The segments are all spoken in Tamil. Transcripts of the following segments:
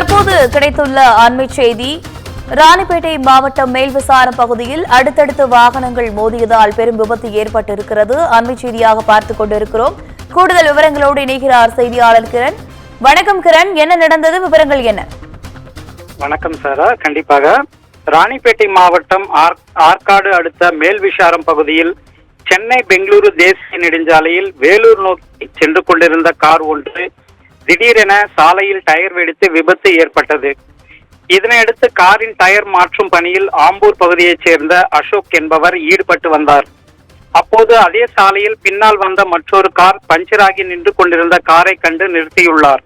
தற்போது கிடைத்துள்ள அண்மை செய்தி. ராணிப்பேட்டை மாவட்டம் மேல்விசாரம் பகுதியில் அடுத்தடுத்து வாகனங்கள் மோதியதால் பெரும் விபத்து ஏற்பட்டிருக்கிறது. அண்மை செய்தியாக பார்த்துக் கொண்டிருக்கிறோம். கூடுதல் விவரங்களோடு இணைகிறார் செய்தியாளர் கிரண். வணக்கம் கிரண், என்ன நடந்தது, விவரங்கள் என்ன? வணக்கம் சாரா. கண்டிப்பாக ராணிப்பேட்டை மாவட்டம் ஆற்காடு அடுத்த மேல்விசாரம் பகுதியில் சென்னை பெங்களூரு தேசிய நெடுஞ்சாலையில் வேலூர் நோக்கி சென்று கொண்டிருந்த கார் ஒன்று திடீரென சாலையில் டயர் வெடித்து விபத்து ஏற்பட்டது. இதனையடுத்து காரின் டயர் மாற்றும் பணியில் ஆம்பூர் பகுதியைச் சேர்ந்த அசோக் என்பவர் ஈடுபட்டு வந்தார். அப்போது அதே சாலையில் பின்னால் வந்த மற்றொரு கார் பஞ்சராகி நின்று கொண்டிருந்த காரை கண்டு நிறுத்தியுள்ளார்.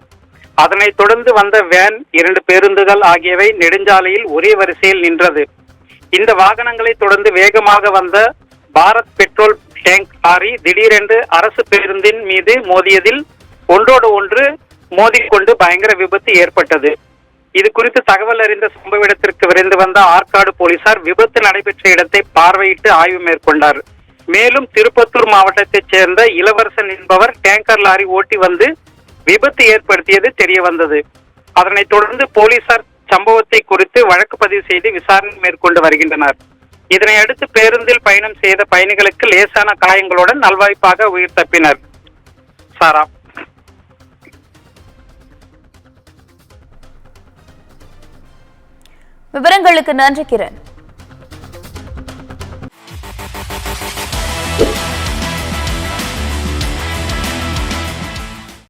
அதனைத் தொடர்ந்து வந்த வேன், 2 பேருந்துகள் ஆகியவை நெடுஞ்சாலையில் ஒரே வரிசையில் நின்றது. இந்த வாகனங்களை தொடர்ந்து வேகமாக வந்த பாரத் பெட்ரோல் டேங்க் லாரி திடீரென்று அரசு பேருந்தின் மீது மோதியதில் ஒன்றோடு ஒன்று மோதிக்கொண்டு பயங்கர விபத்து ஏற்பட்டது. இது குறித்து தகவல் அறிந்த சம்பவ இடத்திற்கு விரைந்து வந்த ஆற்காடு போலீசார் விபத்து நடைபெற்ற இடத்தை பார்வையிட்டு ஆய்வு மேற்கொண்டார். மேலும் திருப்பத்தூர் மாவட்டத்தைச் சேர்ந்த இளவரசன் என்பவர் டேங்கர் லாரி ஓட்டி வந்து விபத்து ஏற்படுத்தியது தெரிய வந்தது. அதனைத் தொடர்ந்து போலீசார் சம்பவத்தை குறித்து வழக்கு பதிவு செய்து விசாரணை மேற்கொண்டு வருகின்றனர். இதனை அடுத்து பேருந்தில் பயணம் செய்த பயணிகளுக்கு லேசான காயங்களுடன் நல்வாய்ப்பாக உயிர் தப்பினர். சாரா, விவரங்களுக்கு நன்றி கிரண்.